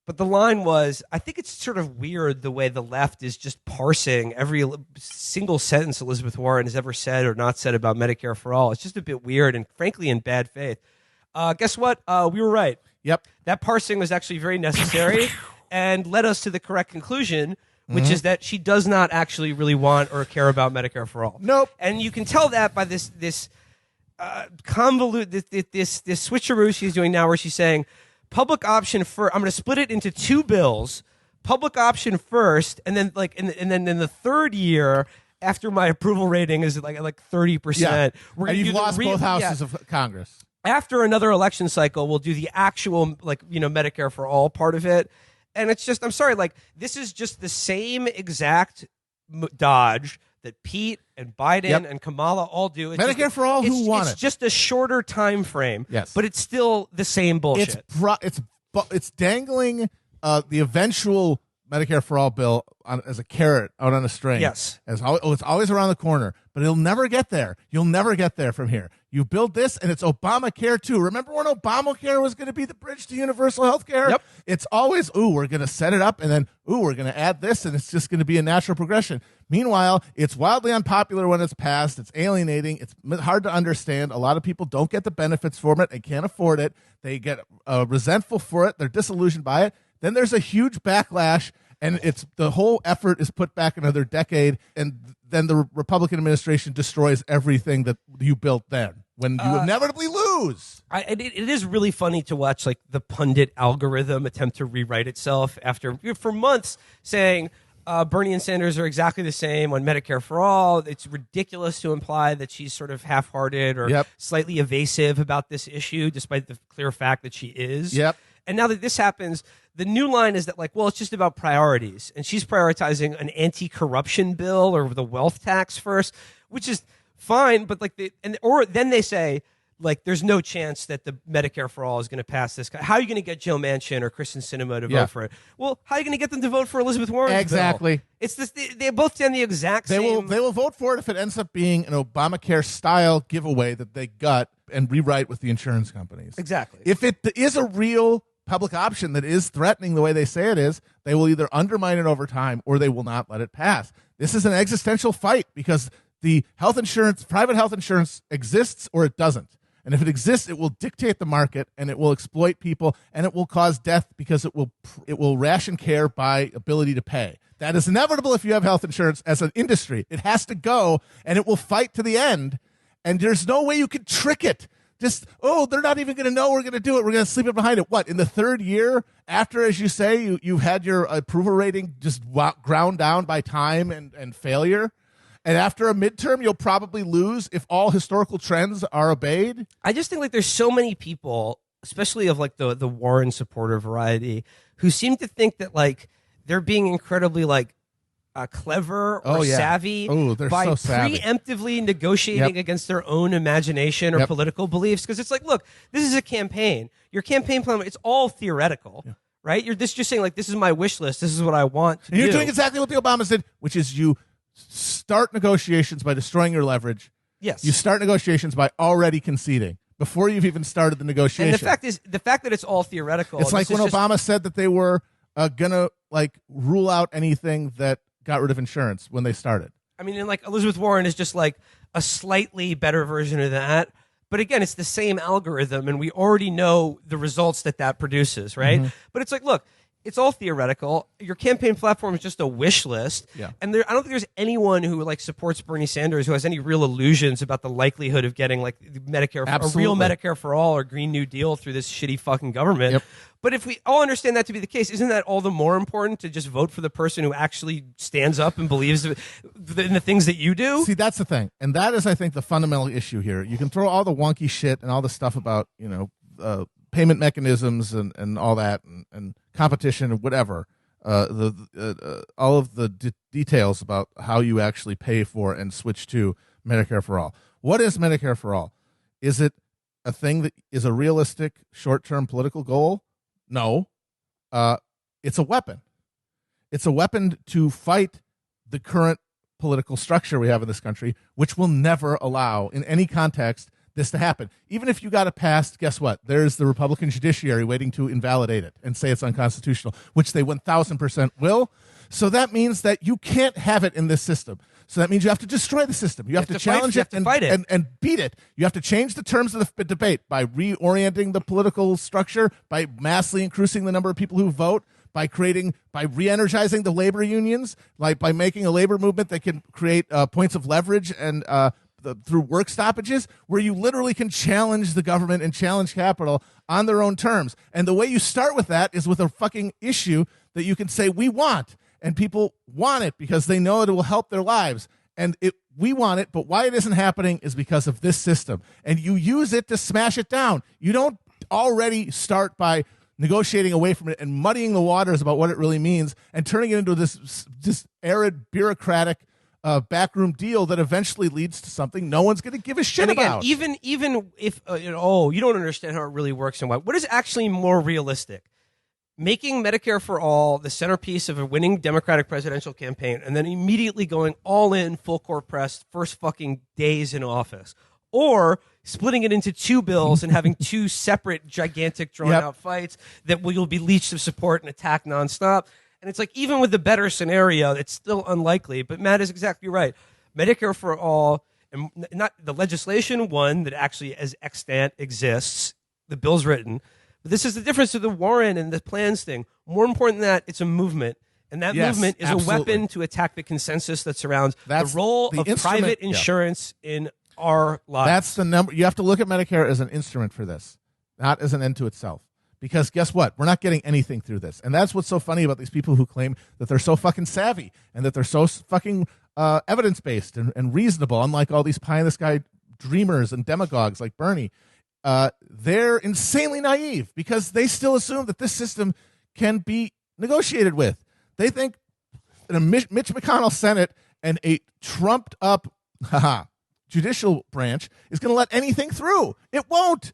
But the line was, I think it's sort of weird the way the left is just parsing every single sentence Elizabeth Warren has ever said or not said about Medicare for All. It's just a bit weird and frankly in bad faith. Guess what? We were right. Yep. That parsing was actually very necessary and led us to the correct conclusion, which is that she does not actually really want or care about Medicare for All. Nope. And you can tell that by this switcheroo she's doing now where she's saying, public option first. I'm going to split it into two bills. Public option first, and then and then in the third year, after my approval rating is like 30%. Yeah. We're And you've lost both houses of Congress. After another election cycle, we'll do the actual Medicare for All part of it. And it's just, I'm sorry, this is just the same exact dodge that Pete and Biden and Kamala all do. It's Medicare for All, who won it? It's just a shorter time frame. Yes. But it's still the same bullshit. It's dangling the eventual Medicare for All bill as a carrot out on a string. Yes. It's always around the corner, but it'll never get there. You'll never get there from here. You build this, and it's Obamacare too. Remember when Obamacare was going to be the bridge to universal health care? Yep. It's always, we're going to set it up, and then, we're going to add this, and it's just going to be a natural progression. Meanwhile, it's wildly unpopular when it's passed. It's alienating. It's hard to understand. A lot of people don't get the benefits from it and can't afford it. They get resentful for it. They're disillusioned by it. Then there's a huge backlash, and the whole effort is put back another decade, and then the Republican administration destroys everything that you built then when you inevitably lose. It is really funny to watch the pundit algorithm attempt to rewrite itself after for months saying Bernie and Sanders are exactly the same on Medicare for All. It's ridiculous to imply that she's sort of half-hearted or slightly evasive about this issue, despite the clear fact that she is. Yep. And now that this happens, the new line is that it's just about priorities. And she's prioritizing an anti-corruption bill or the wealth tax first, which is fine. But then they say, there's no chance that the Medicare for All is going to pass this. How are you going to get Joe Manchin or Kristen Sinema to vote for it? Well, how are you going to get them to vote for Elizabeth Warren's Exactly. bill? It's this. They both stand the exact same. They will vote for it if it ends up being an Obamacare-style giveaway that they gut and rewrite with the insurance companies. Exactly. If it is a real public option that is threatening the way they say it is, they will either undermine it over time or they will not let it pass. This is an existential fight because the private health insurance exists or it doesn't. And if it exists, it will dictate the market and it will exploit people and it will cause death because it will ration care by ability to pay. That is inevitable if you have health insurance as an industry. It has to go and it will fight to the end. And there's no way you can trick it. Just, they're not even going to know we're going to do it. We're going to sleep it behind it. What, in the third year after, as you say, you've had your approval rating just ground down by time and failure? And after a midterm, you'll probably lose if all historical trends are obeyed? I just think there's so many people, especially of the Warren supporter variety, who seem to think that they're being incredibly clever or savvy by so savvy. preemptively negotiating against their own imagination or political beliefs. Because it's look, this is a campaign. Your campaign plan, it's all theoretical, right? You're just saying this is my wish list. This is what I want to do. You're doing exactly what the Obamas did, which is you start negotiations by destroying your leverage. Yes. You start negotiations by already conceding before you've even started the negotiation. And the fact that it's all theoretical. It's like when Obama said that they were going to rule out anything that got rid of insurance when they started. I mean, and Elizabeth Warren is just a slightly better version of that. But again, it's the same algorithm, and we already know the results that produces, right? Mm-hmm. But it's look, it's all theoretical. Your campaign platform is just a wish list. Yeah. And I don't think there's anyone who supports Bernie Sanders who has any real illusions about the likelihood of getting Medicare, a real Medicare for All or Green New Deal through this shitty fucking government. Yep. But if we all understand that to be the case, isn't that all the more important to just vote for the person who actually stands up and believes in the things that you do? See, that's the thing. And that is, I think, the fundamental issue here. You can throw all the wonky shit and all the stuff about, payment mechanisms and all that and competition and whatever, all of the details about how you actually pay for and switch to Medicare for All. What is Medicare for All? Is it a thing that is a realistic short-term political goal? No. It's a weapon. It's a weapon to fight the current political structure we have in this country, which will never allow in any context this to happen. Even if you got it passed, guess what? There's the Republican judiciary waiting to invalidate it and say it's unconstitutional, which they 1,000% will. So that means that you can't have it in this system. So that means you have to destroy the system. You have to challenge it and beat it. You have to change the terms of the debate by reorienting the political structure, by massively increasing the number of people who vote, by re-energizing the labor unions, like by making a labor movement that can create points of leverage and through work stoppages, where you literally can challenge the government and challenge capital on their own terms. And the way you start with that is with a fucking issue that you can say we want. And people want it because they know it will help their lives. And we want it, but why it isn't happening is because of this system. And you use it to smash it down. You don't already start by negotiating away from it and muddying the waters about what it really means and turning it into this arid, bureaucratic backroom deal that eventually leads to something no one's going to give a shit about. Even if, you don't understand how it really works and what is actually more realistic? Making Medicare for all the centerpiece of a winning Democratic presidential campaign and then immediately going all in, full court press, first fucking days in office. Or splitting it into two bills and having two separate, gigantic, drawn-out fights that will be leached of support and attacked nonstop. And it's like, even with the better scenario, it's still unlikely. But Matt is exactly right. Medicare for all, and not the legislation, one, that actually as extant exists, the bill's written. This is the difference to the Warren and the plans thing. More important than that, it's a movement. And that movement is a weapon to attack the consensus that surrounds the role of private insurance in our lives. That's the number. You have to look at Medicare as an instrument for this, not as an end to itself. Because guess what? We're not getting anything through this. And that's what's so funny about these people who claim that they're so fucking savvy and that they're so fucking evidence-based and reasonable, unlike all these pie-in-the-sky dreamers and demagogues like Bernie. They're insanely naive because they still assume that this system can be negotiated with. They think that a Mitch McConnell Senate and a trumped-up judicial branch is going to let anything through. It won't.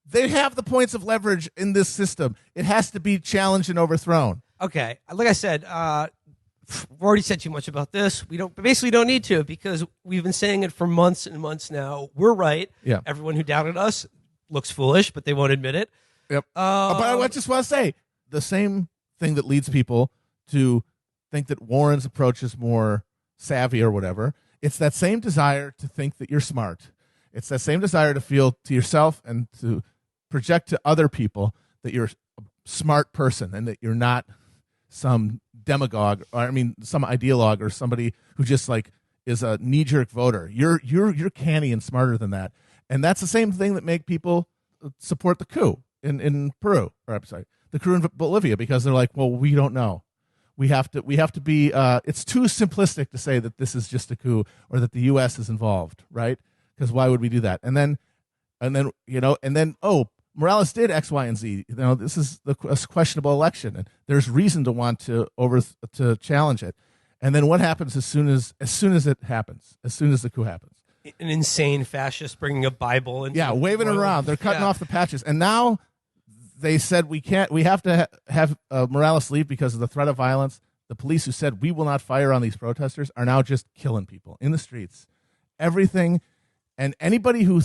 They have the points of leverage in this system. It has to be challenged and overthrown. Okay. Like I said, we've already said too much about this. We basically don't need to because we've been saying it for months and months now. We're right. Yeah. Everyone who doubted us looks foolish, but they won't admit it. Yep. But I just want to say the same thing that leads people to think that Warren's approach is more savvy or whatever. It's that same desire to think that you're smart. It's that same desire to feel to yourself and to project to other people that you're a smart person and that you're not some demagogue, or some ideologue or somebody who just like is a knee-jerk voter. You're canny and smarter than that. And that's the same thing that make people support the coup in Peru, or I'm sorry, the coup in Bolivia, because they're like, well, we don't know. We have to be. It's too simplistic to say that this is just a coup or that the U.S. is involved, right? Because why would we do that? And then, Morales did X, Y, and Z. This is a questionable election, and there's reason to want to challenge it. And then what happens as soon as it happens? As soon as the coup happens, an insane fascist bringing a Bible and waving it around. They're cutting off the patches, and now they said we have to have Morales leave because of the threat of violence. The police who said we will not fire on these protesters are now just killing people in the streets. Everything, and anybody who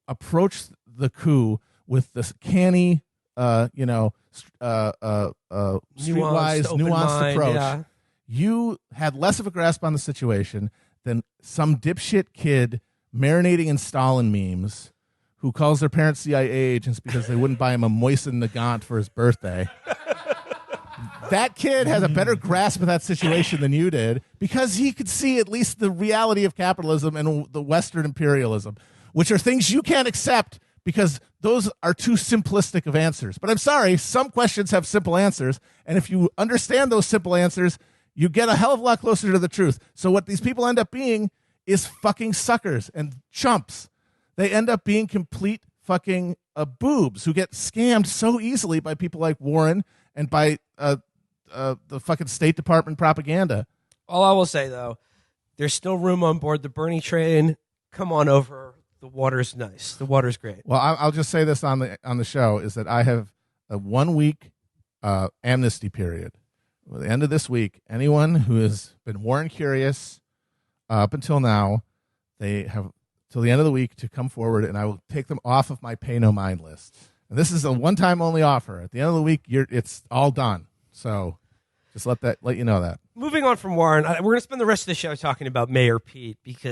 approached the coup with this canny, streetwise, nuanced approach. Yeah. You had less of a grasp on the situation than some dipshit kid marinating in Stalin memes who calls their parents CIA agents because they wouldn't buy him a Moisen Nagant for his birthday. That kid has a better grasp of that situation than you did because he could see at least the reality of capitalism and the Western imperialism, which are things you can't accept because those are too simplistic of answers. But I'm sorry, some questions have simple answers, and if you understand those simple answers, you get a hell of a lot closer to the truth. So what these people end up being is fucking suckers and chumps. They end up being complete fucking boobs who get scammed so easily by people like Warren and by the fucking State Department propaganda. All I will say, though, there's still room on board the Bernie train. Come on over. The water's nice. The water's great. Well, I'll just say this on the show is that I have a 1 week amnesty period. At the end of this week, anyone who has been Warren curious up until now, they have till the end of the week to come forward, and I will take them off of my pay no mind list. And this is a one-time only offer. At the end of the week, it's all done. So just let you know that. Moving on from Warren, we're going to spend the rest of the show talking about Mayor Pete because